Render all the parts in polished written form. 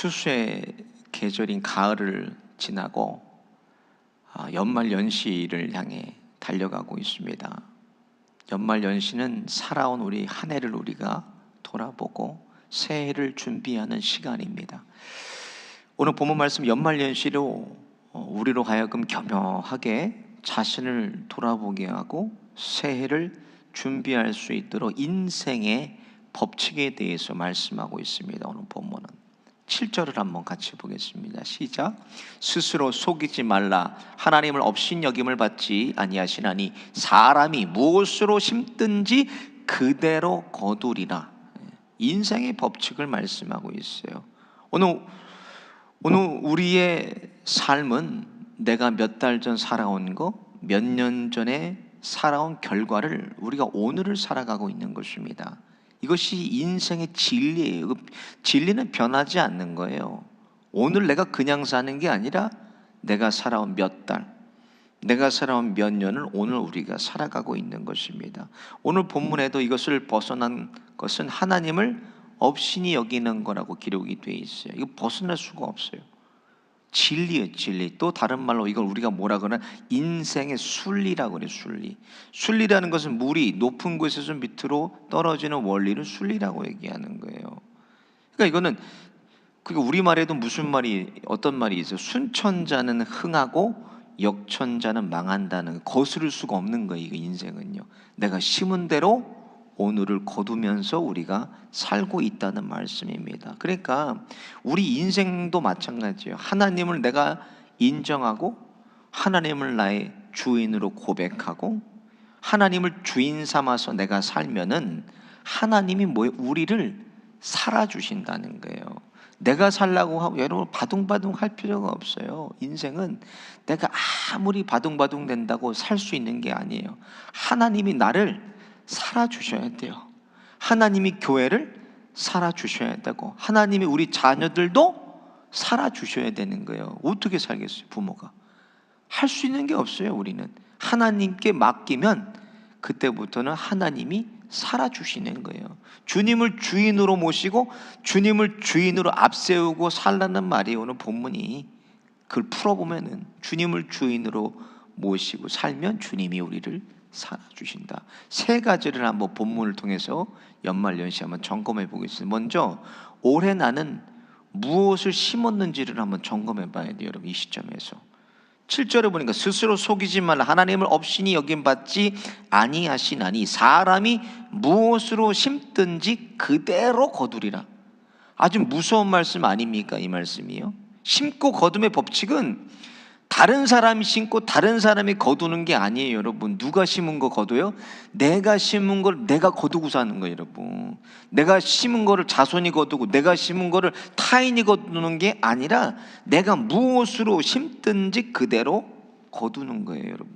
추수의 계절인 가을을 지나고 연말 연시를 향해 달려가고 있습니다. 연말 연시는 살아온 우리 한 해를 우리가 돌아보고 새해를 준비하는 시간입니다. 오늘 본문 말씀 연말 연시로 우리로 하여금 겸허하게 자신을 돌아보게 하고 새해를 준비할 수 있도록 인생의 법칙에 대해서 말씀하고 있습니다. 오늘 본문은 7절을 한번 같이 보겠습니다. 시작. 스스로 속이지 말라. 하나님을 업신 여김을 받지 아니하시나니 사람이 무엇으로 심든지 그대로 거두리라. 인생의 법칙을 말씀하고 있어요. 오늘 우리의 삶은 내가 몇 달 전 살아온 거, 몇 년 전에 살아온 결과를 우리가 오늘을 살아가고 있는 것입니다. 이것이 인생의 진리예요. 진리는 변하지 않는 거예요. 오늘 내가 그냥 사는 게 아니라 내가 살아온 몇 달, 내가 살아온 몇 년을 오늘 우리가 살아가고 있는 것입니다. 오늘 본문에도 이것을 벗어난 것은 하나님을 업신이 여기는 거라고 기록이 되어 있어요. 이거 벗어날 수가 없어요. 진리예요, 진리. 또 다른 말로 이걸 우리가 뭐라 그러나 인생의 순리라고 그래요. 순리라는 것은 물이 높은 곳에서 밑으로 떨어지는 원리를 순리라고 얘기하는 거예요. 그러니까 이거는 우리말에도 어떤 말이 있어요. 순천자는 흥하고 역천자는 망한다는, 거스를 수가 없는 거예요. 이거 인생은요. 내가 심은 대로 오늘을 거두면서 우리가 살고 있다는 말씀입니다. 그러니까 우리 인생도 마찬가지예요. 하나님을 내가 인정하고 하나님을 나의 주인으로 고백하고 하나님을 주인 삼아서 내가 살면은 하나님이 우리를 살아주신다는 거예요. 내가 살라고 하고 여러분 바둥바둥 할 필요가 없어요. 인생은 내가 아무리 바둥바둥 된다고 살 수 있는 게 아니에요. 하나님이 나를 살아주셔야 돼요. 하나님이 교회를 살아주셔야 되고 하나님이 우리 자녀들도 살아주셔야 되는 거예요. 어떻게 살겠어요? 부모가 할 수 있는 게 없어요. 우리는 하나님께 맡기면 그때부터는 하나님이 살아주시는 거예요. 주님을 주인으로 모시고 주님을 주인으로 앞세우고 살라는 말이에요. 오늘 본문이 그걸 풀어보면은 주님을 주인으로 모시고 살면 주님이 우리를 살아주신다. 세 가지를 한번 본문을 통해서 연말연시 한번 점검해 보겠습니다. 먼저 올해 나는 무엇을 심었는지를 한번 점검해 봐야 돼요. 여러분 이 시점에서 7절에 보니까 스스로 속이지 말라. 하나님을 업신이 여김받지 아니하시나니 사람이 무엇으로 심든지 그대로 거두리라. 아주 무서운 말씀 아닙니까? 이 말씀이요. 심고 거둠의 법칙은 다른 사람이 심고 다른 사람이 거두는 게 아니에요. 여러분 누가 심은 거 거둬요? 내가 심은 걸 내가 거두고 사는 거예요. 여러분 내가 심은 거를 자손이 거두고 내가 심은 거를 타인이 거두는 게 아니라 내가 무엇으로 심든지 그대로 거두는 거예요. 여러분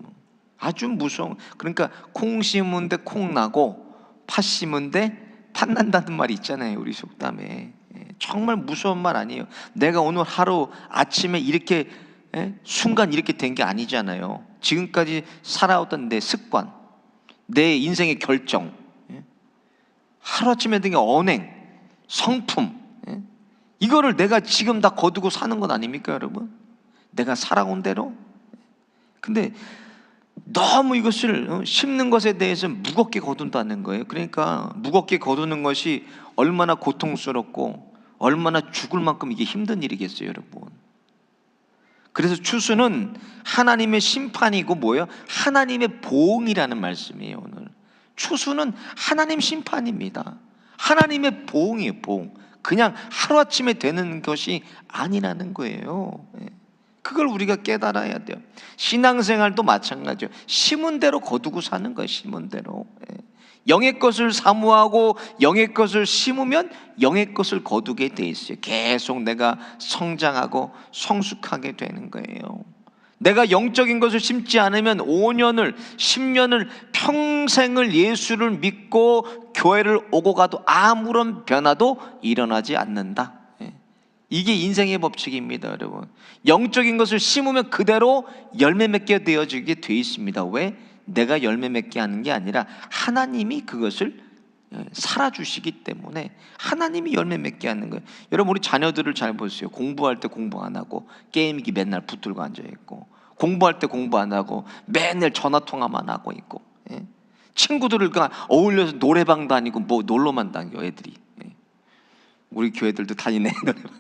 아주 무서운. 그러니까 콩 심은데 콩 나고 팥 심은데 팥 난다는 말이 있잖아요. 우리 속담에. 정말 무서운 말 아니에요. 내가 오늘 하루 아침에 이렇게 순간 이렇게 된 게 아니잖아요. 지금까지 살아왔던 내 습관, 내 인생의 결정, 하루아침에 된 게 언행, 성품, 이거를 내가 지금 다 거두고 사는 것 아닙니까 여러분? 내가 살아온 대로. 근데 너무 이것을 심는 것에 대해서 무겁게 거둔다는 거예요. 그러니까 무겁게 거두는 것이 얼마나 고통스럽고 얼마나 죽을 만큼 이게 힘든 일이겠어요 여러분. 그래서 추수는 하나님의 심판이고 뭐예요? 하나님의 보응이라는 말씀이에요. 오늘 추수는 하나님 심판입니다. 하나님의 보응이에요. 보응. 그냥 하루아침에 되는 것이 아니라는 거예요. 그걸 우리가 깨달아야 돼요. 신앙생활도 마찬가지예요. 심은 대로 거두고 사는 거예요. 심은 대로. 영의 것을 사모하고 영의 것을 심으면 영의 것을 거두게 돼 있어요. 계속 내가 성장하고 성숙하게 되는 거예요. 내가 영적인 것을 심지 않으면 5년을 10년을 평생을 예수를 믿고 교회를 오고 가도 아무런 변화도 일어나지 않는다. 이게 인생의 법칙입니다. 여러분 영적인 것을 심으면 그대로 열매 맺게 되어지게 돼 있습니다. 왜? 내가 열매 맺게 하는 게 아니라 하나님이 그것을 살아주시기 때문에 하나님이 열매 맺게 하는 거예요. 여러분, 우리 자녀들을 잘 보세요. 공부할 때 공부 안 하고 게임기 맨날 붙들고 앉아있고, 공부할 때 공부 안 하고 맨날 전화통화만 하고 있고, 친구들과 어울려서 노래방 다니고 뭐 놀러만 다녀요 애들이. 우리 교회들도 다니네. 노래방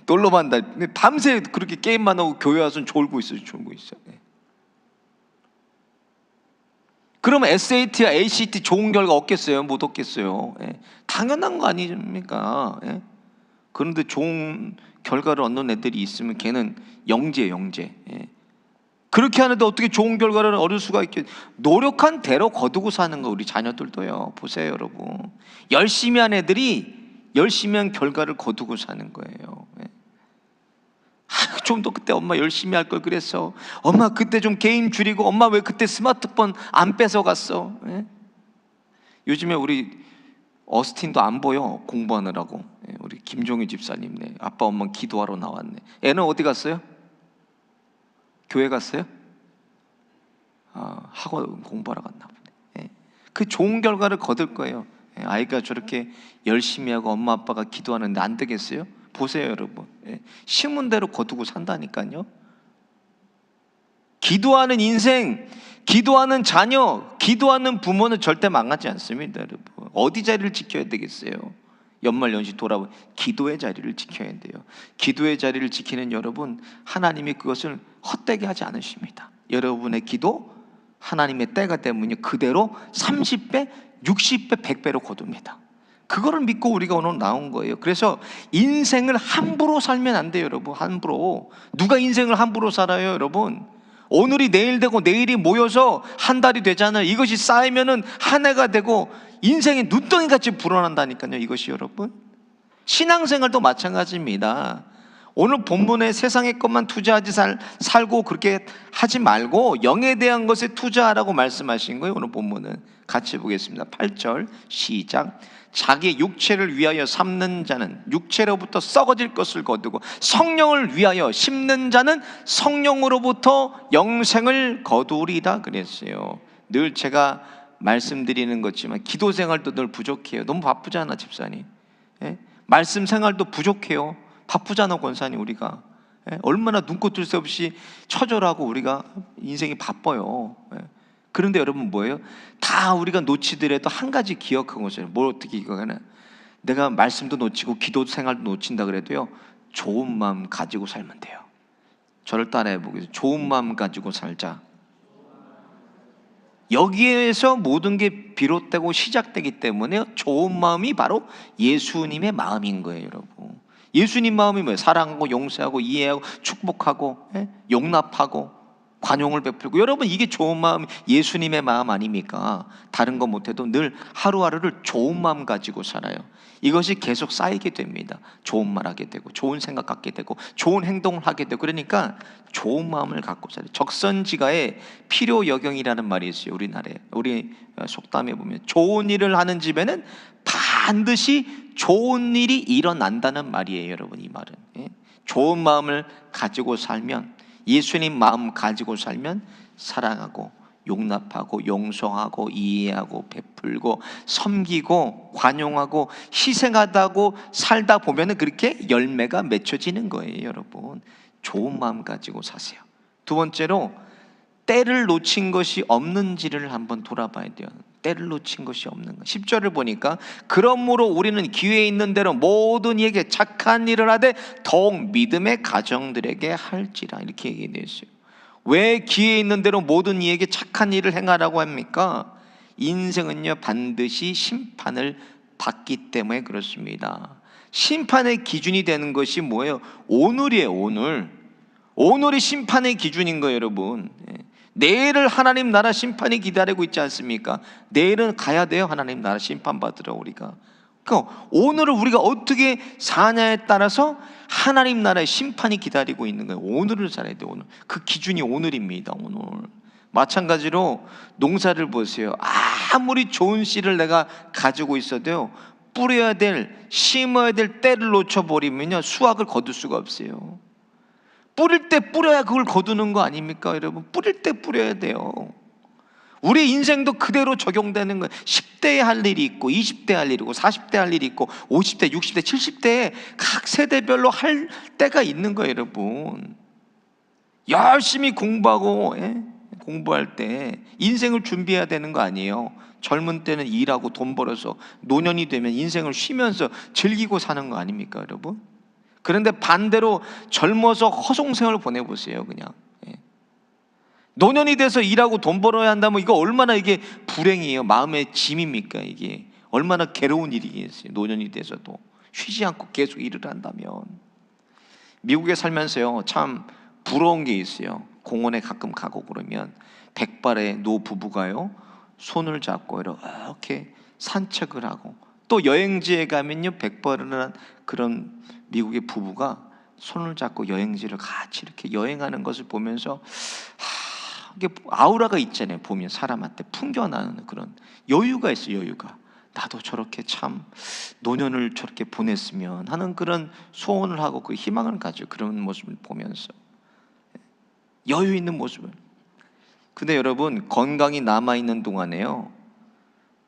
놀러만 다니, 밤새 그렇게 게임만 하고 교회 와서 졸고 있어요. 그러면 SAT와 ACT 좋은 결과 얻겠어요? 못 얻겠어요? 당연한 거 아닙니까? 그런데 좋은 결과를 얻는 애들이 있으면 걔는 영재예요, 영재. 그렇게 하는데 어떻게 좋은 결과를 얻을 수가 있겠? 노력한 대로 거두고 사는 거. 우리 자녀들도요. 보세요, 여러분. 열심히 한 애들이 열심히 한 결과를 거두고 사는 거예요. 좀 더 그때 엄마 열심히 할 걸 그랬어. 엄마 그때 좀 게임 줄이고, 엄마 왜 그때 스마트폰 안 뺏어갔어? 요즘에 우리 어스틴도 안 보여, 공부하느라고. 우리 김종희 집사님, 아빠 엄마 기도하러 나왔네. 애는 어디 갔어요? 교회 갔어요? 학원 공부하러 갔나 보네. 그 좋은 결과를 거둘 거예요. 아이가 저렇게 열심히 하고 엄마 아빠가 기도하는데 안 되겠어요? 보세요, 여러분. 심은 대로 거두고 산다니까요. 기도하는 인생, 기도하는 자녀, 기도하는 부모는 절대 망하지 않습니다, 여러분. 어디 자리를 지켜야 되겠어요? 연말연시 돌아보면 기도의 자리를 지켜야 돼요. 기도의 자리를 지키는 여러분, 하나님이 그것을 헛되게 하지 않으십니다. 여러분의 기도, 하나님의 때가 되면요, 그대로 30배, 60배, 100배로 거둡니다. 그거를 믿고 우리가 오늘 나온 거예요. 그래서 인생을 함부로 살면 안 돼요, 여러분. 함부로. 누가 인생을 함부로 살아요, 여러분? 오늘이 내일 되고 내일이 모여서 한 달이 되잖아요. 이것이 쌓이면은 한 해가 되고 인생이 눈덩이같이 불어난다니까요, 이것이 여러분. 신앙생활도 마찬가지입니다. 오늘 본문에 세상의 것만 투자하지 살고 그렇게 하지 말고 영에 대한 것에 투자하라고 말씀하신 거예요. 오늘 본문은 같이 보겠습니다. 8절 시작. 자기 육체를 위하여 삼는 자는 육체로부터 썩어질 것을 거두고 성령을 위하여 심는 자는 성령으로부터 영생을 거두리다 그랬어요. 늘 제가 말씀드리는 거지만 기도 생활도 늘 부족해요. 너무 바쁘잖아, 집사님. 말씀 생활도 부족해요. 바쁘잖아, 권사님. 우리가 얼마나 눈코 뜰 새 없이 처절하고 우리가 인생이 바빠요. 그런데 여러분 뭐예요? 다 우리가 놓치더라도 한 가지 기억하고 있어요. 뭘 어떻게 기억하냐? 내가 말씀도 놓치고 기도 생활도 놓친다 그래도요, 좋은 마음 가지고 살면 돼요. 저를 따라해 보겠습니다. 좋은 마음 가지고 살자. 여기에서 모든 게 비롯되고 시작되기 때문에 좋은 마음이 바로 예수님의 마음인 거예요, 여러분. 예수님 마음이 뭐예요? 사랑하고 용서하고 이해하고 축복하고 용납하고 관용을 베풀고. 여러분, 이게 좋은 마음, 예수님의 마음 아닙니까? 다른 거 못해도 늘 하루하루를 좋은 마음 가지고 살아요. 이것이 계속 쌓이게 됩니다. 좋은 말 하게 되고 좋은 생각 갖게 되고 좋은 행동을 하게 되고. 그러니까 좋은 마음을 갖고 살아요. 적선지가에 필요여경이라는 말이 있어요. 우리나라에, 우리 속담에 보면 좋은 일을 하는 집에는 반드시 좋은 일이 일어난다는 말이에요, 여러분. 이 말은 좋은 마음을 가지고 살면, 예수님 마음 가지고 살면 사랑하고 용납하고 용서하고 이해하고 베풀고 섬기고 관용하고 희생하다고 살다 보면 그렇게 열매가 맺혀지는 거예요, 여러분. 좋은 마음 가지고 사세요. 두 번째로, 때를 놓친 것이 없는지를 한번 돌아봐야 돼요. 때를 놓친 것이 없는 것. 10절을 보니까 그러므로 우리는 기회 있는 대로 모든 이에게 착한 일을 하되 더욱 믿음의 가정들에게 할지라, 이렇게 얘기되어 있어요. 왜 기회 있는 대로 모든 이에게 착한 일을 행하라고 합니까? 인생은요, 반드시 심판을 받기 때문에 그렇습니다. 심판의 기준이 되는 것이 뭐예요? 오늘이에요. 오늘이 심판의 기준인 거예요, 여러분. 내일을 하나님 나라 심판이 기다리고 있지 않습니까? 내일은 가야 돼요, 하나님 나라 심판 받으러 우리가. 그러니까 오늘을 우리가 어떻게 사냐에 따라서 하나님 나라의 심판이 기다리고 있는 거예요. 오늘을 살아야 돼요. 오늘. 그 기준이 오늘입니다. 오늘. 마찬가지로 농사를 보세요. 아무리 좋은 씨를 내가 가지고 있어도요, 뿌려야 될, 심어야 될 때를 놓쳐버리면요, 수확을 거둘 수가 없어요. 뿌릴 때 뿌려야 그걸 거두는 거 아닙니까, 여러분? 뿌릴 때 뿌려야 돼요. 우리 인생도 그대로 적용되는 거예요. 10대에 할 일이 있고 20대에 할 일이 있고 40대에 할 일이 있고 50대, 60대, 70대에 각 세대별로 할 때가 있는 거예요. 여러분, 열심히 공부하고 공부할 때 인생을 준비해야 되는 거 아니에요. 젊은 때는 일하고 돈 벌어서 노년이 되면 인생을 쉬면서 즐기고 사는 거 아닙니까 여러분? 그런데 반대로 젊어서 허송세월 보내보세요. 그냥 노년이 돼서 일하고 돈 벌어야 한다면 이거 얼마나 이게 불행이에요. 마음의 짐입니까? 이게 얼마나 괴로운 일이겠어요. 노년이 돼서도 쉬지 않고 계속 일을 한다면. 미국에 살면서요, 참 부러운 게 있어요. 공원에 가끔 가고 그러면 백발의 노 부부가요 손을 잡고 이렇게 산책을 하고, 또 여행지에 가면요 백발을 한 그런 미국의 부부가 손을 잡고 여행지를 같이 이렇게 여행하는 것을 보면서 이게 아우라가 있잖아요. 보면 사람한테 풍겨나는 그런 여유가 있어요. 여유가. 나도 저렇게 참 노년을 저렇게 보냈으면 하는 그런 소원을 하고 그 희망을 가지고 그런 모습을 보면서 여유 있는 모습을. 근데 여러분, 건강이 남아있는 동안에요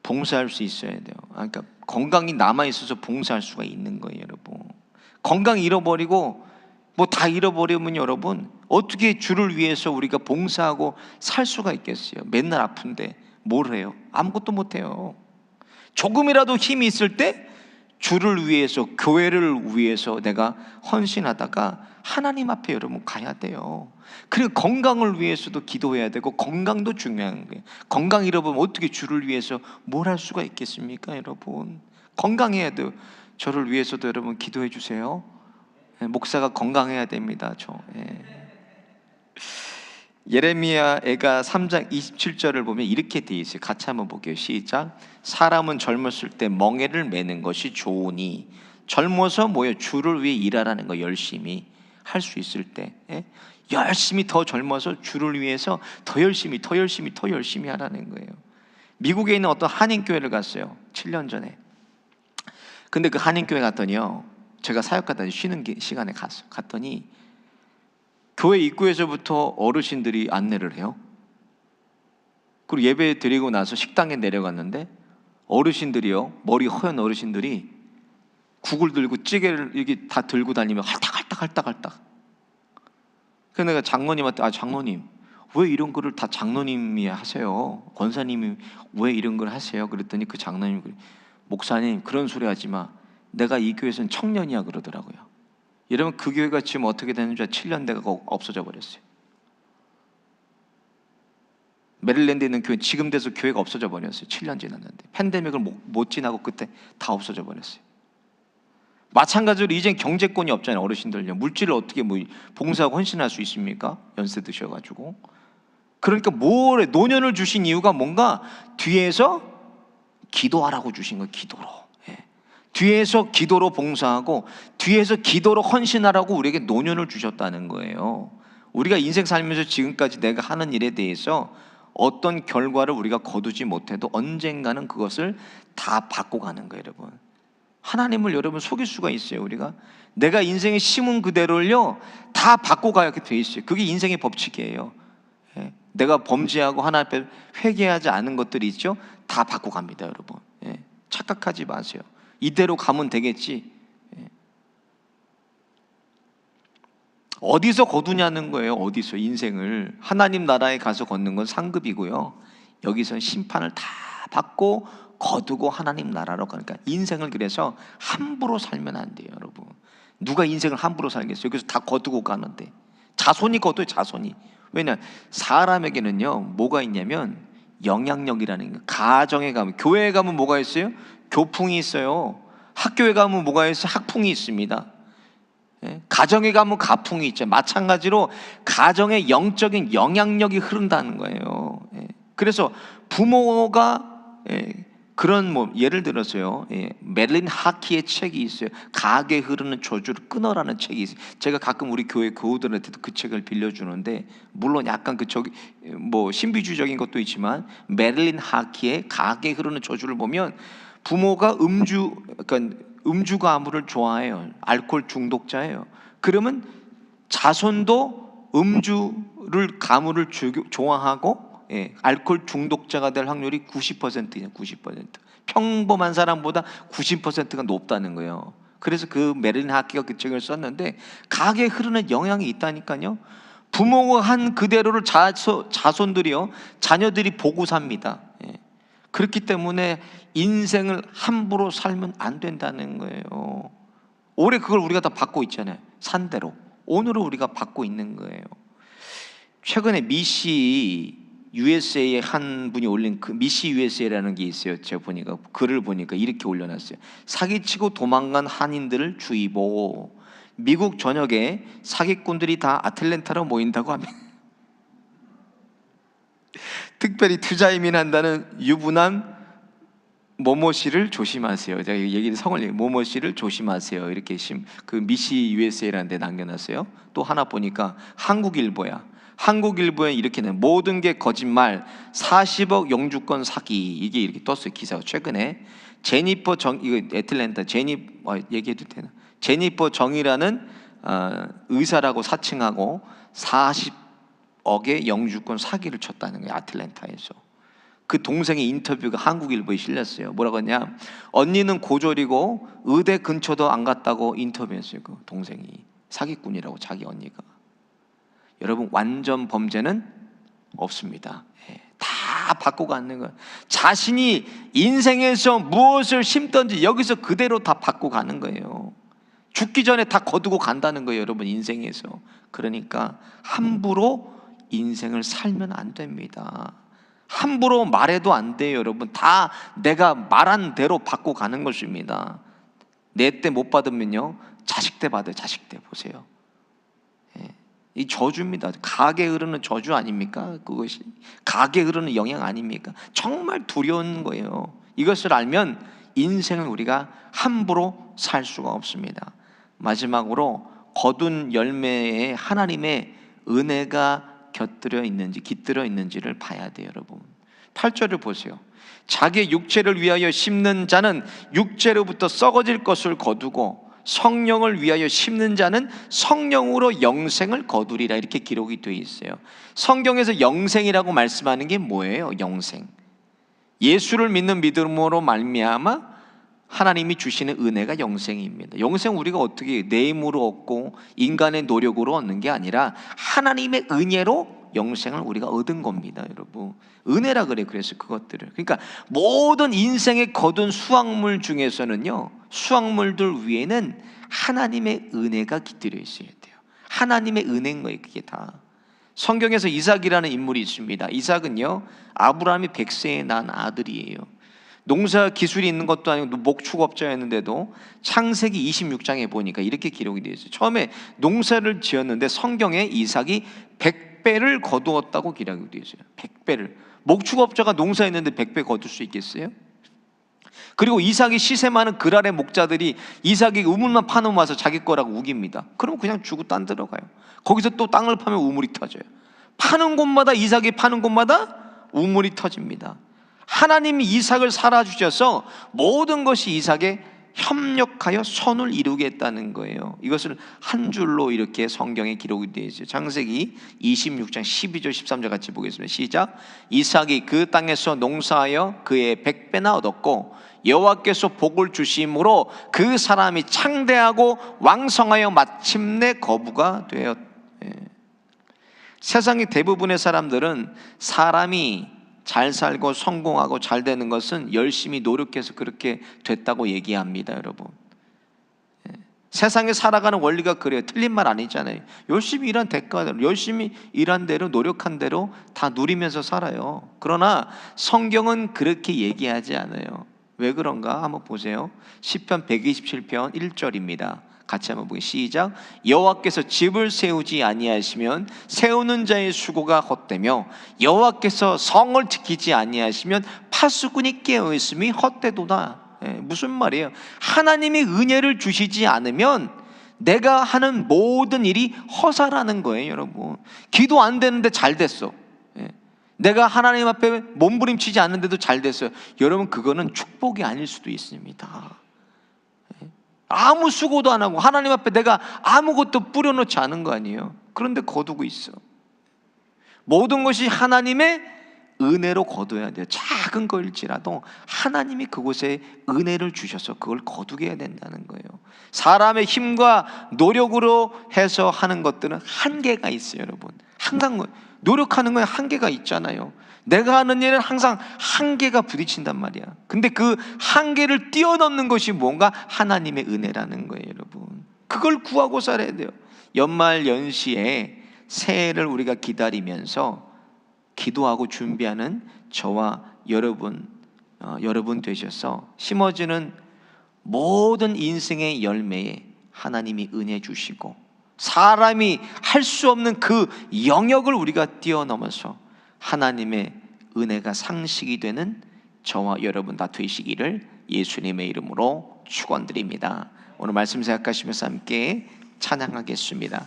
봉사할 수 있어야 돼요. 그러니까 건강이 남아있어서 봉사할 수가 있는 거예요. 여러분, 건강 잃어버리고 뭐 다 잃어버리면 여러분 어떻게 주를 위해서 우리가 봉사하고 살 수가 있겠어요? 맨날 아픈데 뭘 해요? 아무것도 못 해요. 조금이라도 힘이 있을 때 주를 위해서, 교회를 위해서 내가 헌신하다가 하나님 앞에 여러분 가야 돼요. 그리고 건강을 위해서도 기도해야 되고, 건강도 중요한 거예요. 건강 잃어버리면 어떻게 주를 위해서 뭘 할 수가 있겠습니까 여러분? 건강해야 돼요. 저를 위해서도 여러분 기도해 주세요. 목사가 건강해야 됩니다. 예레미야가 3장 27절을 보면 이렇게 돼 있어요. 같이 한번 볼게요. 시작. 사람은 젊었을 때 멍에를 매는 것이 좋으니, 젊어서 뭐예요? 주를 위해 일하라는 거. 열심히 할 수 있을 때 열심히 더 젊어서 주를 위해서 더 열심히 하라는 거예요. 미국에 있는 어떤 한인교회를 갔어요. 7년 전에. 근데 그 한인교회 갔더니요, 제가 사역하다 쉬는 시간에 갔더니 교회 입구에서부터 어르신들이 안내를 해요. 그리고 예배 드리고 나서 식당에 내려갔는데 어르신들이요, 머리 허연 어르신들이 국을 들고 찌개를 이렇게 다 들고 다니면 할딱할딱. 그래서 내가 장로님한테, 장로님 왜 이런 거를 다 장로님이 하세요? 권사님이 왜 이런 걸 하세요? 그랬더니 그 장로님이, 목사님 그런 소리 하지 마. 내가 이 교회에서는 청년이야 그러더라고요. 여러분, 그 교회가 지금 어떻게 되는 줄 7년 돼가고 없어져 버렸어요. 메릴랜드에 있는 교회 지금 돼서 교회가 없어져 버렸어요. 7년 지났는데 팬데믹을 못 지나고 그때 다 없어져 버렸어요. 마찬가지로 이젠 경제권이 없잖아요. 어르신들요, 물질을 어떻게 봉사하고 헌신할 수 있습니까? 연세 드셔가지고. 그러니까 뭐래, 노년을 주신 이유가 뭔가 뒤에서 기도하라고 주신 거예요. 기도로. 뒤에서 기도로 봉사하고 뒤에서 기도로 헌신하라고 우리에게 노년을 주셨다는 거예요. 우리가 인생 살면서 지금까지 내가 하는 일에 대해서 어떤 결과를 우리가 거두지 못해도 언젠가는 그것을 다 받고 가는 거예요. 여러분, 하나님을 여러분 속일 수가 있어요. 우리가 내가 인생에 심은 그대로를요 다 받고 가게 돼 있어요. 그게 인생의 법칙이에요. 내가 범죄하고 하나님 앞에 회개하지 않은 것들이 있죠, 다 받고 갑니다. 여러분, 착각하지 마세요. 이대로 가면 되겠지. 어디서 거두냐는 거예요. 어디서 인생을. 하나님 나라에 가서 걷는 건 상급이고요, 여기서는 심판을 다 받고 거두고 하나님 나라로 가니까 인생을 그래서 함부로 살면 안 돼요. 여러분, 누가 인생을 함부로 살겠어요? 여기서 다 거두고 가는데. 자손이 거둬요. 자손이. 왜냐, 사람에게는요 뭐가 있냐면 영향력이라는 거예요. 가정에 가면, 교회에 가면 뭐가 있어요? 교풍이 있어요. 학교에 가면 뭐가 있어요? 학풍이 있습니다. 가정에 가면 가풍이 있죠. 마찬가지로 가정에 영적인 영향력이 흐른다는 거예요. 그래서 부모가 그런 예를 들어서요, 메릴린 하키의 책이 있어요. 가게 흐르는 저주를 끊어라는 책이 있어요. 제가 가끔 우리 교회 교우들한테도 그 책을 빌려주는데, 물론 약간 신비주의적인 것도 있지만 메릴린 하키의 가게 흐르는 저주를 보면 부모가 음주 가무를 좋아해요. 알코올 중독자예요. 그러면 자손도 음주를 가무를 좋아하고 알코올 중독자가 될 확률이 90%예요. 90%. 평범한 사람보다 90%가 높다는 거예요. 그래서 그 메린 하키가 그 책을 썼는데 가게에 흐르는 영향이 있다니까요. 부모가 한 그대로를 자손들이요, 자녀들이 보고 삽니다. 그렇기 때문에 인생을 함부로 살면 안 된다는 거예요. 올해 그걸 우리가 다 받고 있잖아요. 산대로 오늘은 우리가 받고 있는 거예요. 최근에 미시 USA에 한 분이 올린 그 미시 USA라는 게 있어요. 제가 보니까 글을 보니까 이렇게 올려놨어요. 사기치고 도망간 한인들을 주의보. 미국 전역에 사기꾼들이 다 아틀랜타로 모인다고 합니다. 특별히 투자 이민한다는 유부남 모모씨를 조심하세요. 제가 얘기를 성을 모모씨를 조심하세요. 이렇게 그 미시 USA라는 데 남겨놨어요. 또 하나 보니까 한국일보야. 한국일보에 이렇게 는 모든 게 거짓말 40억 영주권 사기, 이게 이렇게 떴어요. 기사가 최근에. 제니퍼 정, 이거 애틀랜타 얘기해도 되나? 제니퍼 정이라는 의사라고 사칭하고 40억의 영주권 사기를 쳤다는 거예요. 아틀랜타에서. 그 동생의 인터뷰가 한국일보에 실렸어요. 뭐라고 했냐? 언니는 고졸이고 의대 근처도 안 갔다고 인터뷰했어요. 그 동생이 사기꾼이라고, 자기 언니가. 여러분, 완전 범죄는 없습니다. 다 받고 가는 거예요. 자신이 인생에서 무엇을 심든지 여기서 그대로 다 받고 가는 거예요. 죽기 전에 다 거두고 간다는 거예요, 여러분, 인생에서. 그러니까 함부로 인생을 살면 안 됩니다. 함부로 말해도 안 돼요, 여러분. 다 내가 말한 대로 받고 가는 것입니다. 내 때 못 받으면요, 자식 때 받아요. 자식 때 보세요. 이 저주입니다. 가게 흐르는 저주 아닙니까? 그것이 가게 흐르는 영향 아닙니까? 정말 두려운 거예요. 이것을 알면 인생을 우리가 함부로 살 수가 없습니다. 마지막으로 거둔 열매에 하나님의 은혜가 깃들어 있는지를 봐야 돼요, 여러분. 8절을 보세요. 자기의 육체를 위하여 심는 자는 육체로부터 썩어질 것을 거두고 성령을 위하여 심는 자는 성령으로 영생을 거두리라, 이렇게 기록이 되어 있어요. 성경에서 영생이라고 말씀하는 게 뭐예요? 영생. 예수를 믿는 믿음으로 말미암아 하나님이 주시는 은혜가 영생입니다. 영생 우리가 어떻게 내 힘으로 얻고 인간의 노력으로 얻는 게 아니라 하나님의 은혜로 영생을 우리가 얻은 겁니다, 여러분. 은혜라 그래요. 그래서 그것들을, 그러니까 모든 인생에 거둔 수확물 중에서는요, 수확물들 위에는 하나님의 은혜가 깃들여 있어야 돼요. 하나님의 은혜인 거예요, 그게 다. 성경에서 이삭이라는 인물이 있습니다. 이삭은요, 아브라함이 100세에 낳은 아들이에요. 농사 기술이 있는 것도 아니고 목축업자였는데도 창세기 26장에 보니까 이렇게 기록이 되어 있어요. 처음에 농사를 지었는데 성경에 이삭이 100배를 거두었다고 기록이 되어 있어요. 100배를. 목축업자가 농사했는데 100배 거둘 수 있겠어요? 그리고 이삭이 시세 많은 그랄의 목자들이 이삭이 우물만 파놓으면 와서 자기 거라고 우깁니다. 그럼 그냥 주고 딴 데로 가요. 거기서 또 땅을 파면 우물이 터져요. 파는 곳마다, 이삭이 파는 곳마다 우물이 터집니다. 하나님이 이삭을 살아주셔서 모든 것이 이삭에 협력하여 선을 이루겠다는 거예요. 이것을 한 줄로 이렇게 성경에 기록이 되어 있어요. 창세기 26장 12절 13절 같이 보겠습니다. 시작. 이삭이 그 땅에서 농사하여 그의 100배나 얻었고 여호와께서 복을 주심으로 그 사람이 창대하고 왕성하여 마침내 거부가 되었. 세상의 대부분의 사람들은 사람이 잘 살고 성공하고 잘 되는 것은 열심히 노력해서 그렇게 됐다고 얘기합니다, 여러분. 세상에 살아가는 원리가 그래요. 틀린 말 아니잖아요. 열심히 일한 대가대로, 열심히 일한 대로, 노력한 대로 다 누리면서 살아요. 그러나 성경은 그렇게 얘기하지 않아요. 왜 그런가 한번 보세요. 시편 127편 1절입니다. 같이 한번 보기 시작. 여호와께서 집을 세우지 아니하시면 세우는 자의 수고가 헛되며 여호와께서 성을 지키지 아니하시면 파수꾼이 깨어 있음이 헛되도다. 무슨 말이에요? 하나님이 은혜를 주시지 않으면 내가 하는 모든 일이 허사라는 거예요, 여러분. 기도 안 되는데 잘 됐어. 내가 하나님 앞에 몸부림치지 않는데도 잘 됐어요. 여러분, 그거는 축복이 아닐 수도 있습니다. 아무 수고도 안 하고 하나님 앞에 내가 아무것도 뿌려놓지 않은 거 아니에요. 그런데 거두고 있어. 모든 것이 하나님의 은혜로 거둬야 돼요. 작은 거일지라도 하나님이 그곳에 은혜를 주셔서 그걸 거두게 해야 된다는 거예요. 사람의 힘과 노력으로 해서 하는 것들은 한계가 있어요, 여러분. 항상 노력하는 건 한계가 있잖아요. 내가 하는 일은 항상 한계가 부딪힌단 말이야. 근데 그 한계를 뛰어넘는 것이 뭔가 하나님의 은혜라는 거예요, 여러분. 그걸 구하고 살아야 돼요. 연말 연시에 새해를 우리가 기다리면서 기도하고 준비하는 저와 여러분 되셔서 심어지는 모든 인생의 열매에 하나님이 은혜 주시고 사람이 할 수 없는 그 영역을 우리가 뛰어넘어서 하나님의 은혜가 상식이 되는 저와 여러분 다 되시기를 예수님의 이름으로 축원드립니다. 오늘 말씀 생각하시면서 함께 찬양하겠습니다.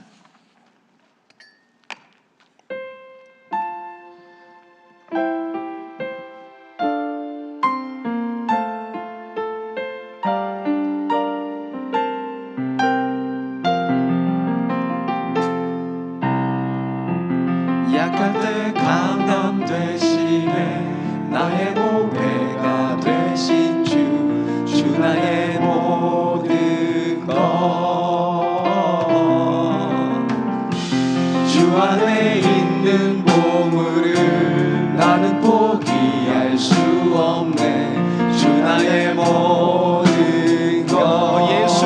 약할 때 강함 되시네 나의 보배가 되신 주 나의 모든 것 주 안에 있는 보물을 나는 포기할 수 없네 주 나의 모든 것 예수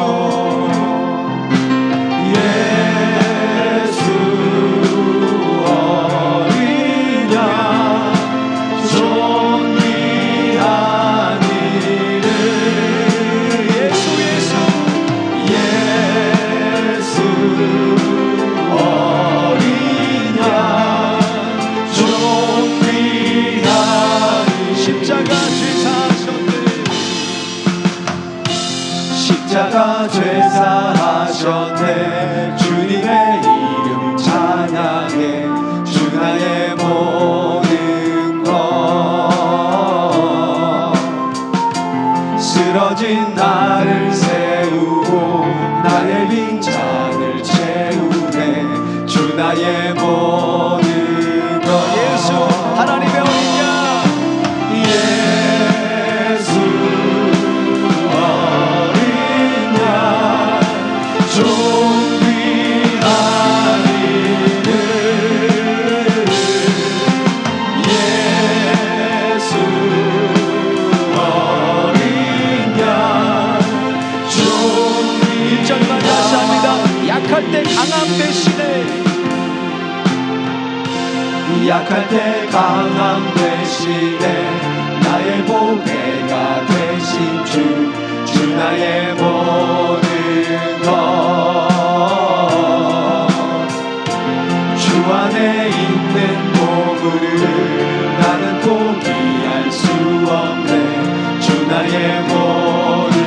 십자가 죄사하셨네 주님의 이름 찬양해 주 나의 모든 것 쓰러진 나를 세우고 나의 빈잔을 채우네 주 나의 모든 것 예수 하나님의 어린 양 약할 때 강함 되시네 약할 때 강함 되시네 나의 보배가 되신 주 나의 모든 것 주 안에 있는 보물을 나는 포기할 수 없네 주 나의 모든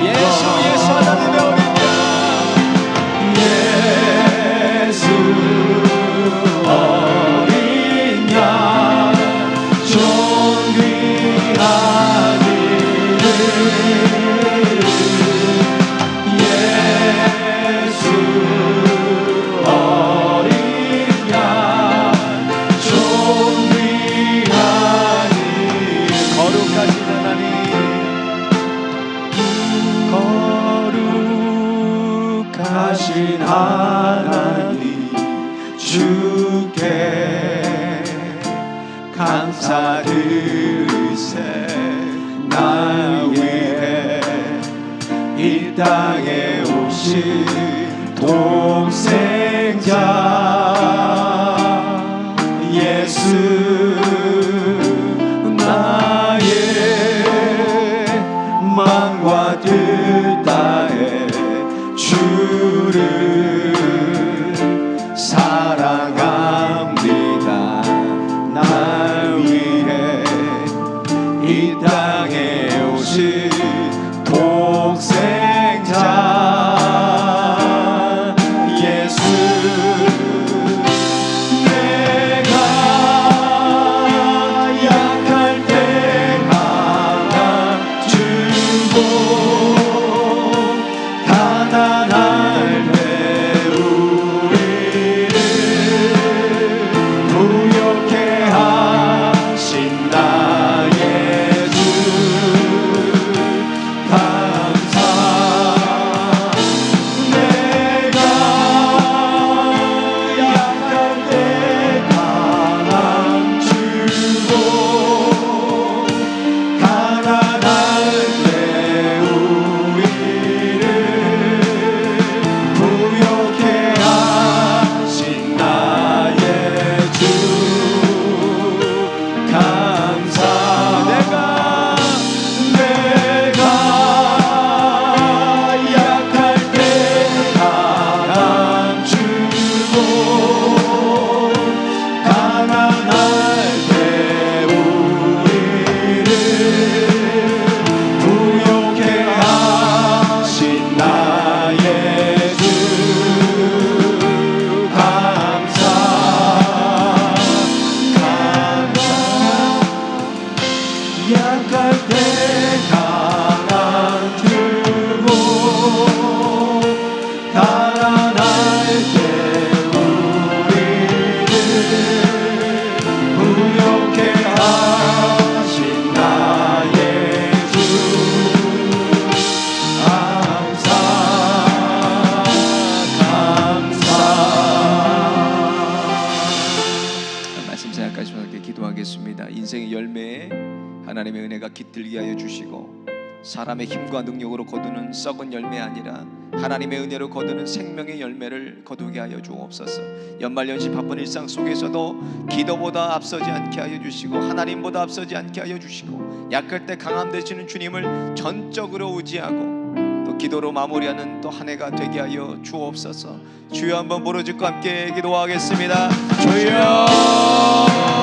예수 하나님의 어린 예수 어린 양 존귀한 이름 예수 어린 양 존귀한 이름 거룩하신 하나님 거룩하신 하나님 주께 감사드리세 날 위해 이 땅에 오신 독생자 예수 나의 마음과 뜻 다해 주를 사랑합니다 날 위해 이 땅에 오신 독생자 예수 내가 약할 때 강함 주고 가난할 때 우리를 부욕해 하시 깃들게 하여 주시고 사람의 힘과 능력으로 거두는 썩은 열매 아니라 하나님의 은혜로 거두는 생명의 열매를 거두게 하여 주옵소서. 연말연시 바쁜 일상 속에서도 기도보다 앞서지 않게 하여 주시고 하나님보다 앞서지 않게 하여 주시고 약할 때 강함 되시는 주님을 전적으로 의지하고 또 기도로 마무리하는 또 한 해가 되게 하여 주옵소서. 주여 한번 부르짖고 함께 기도하겠습니다. 주여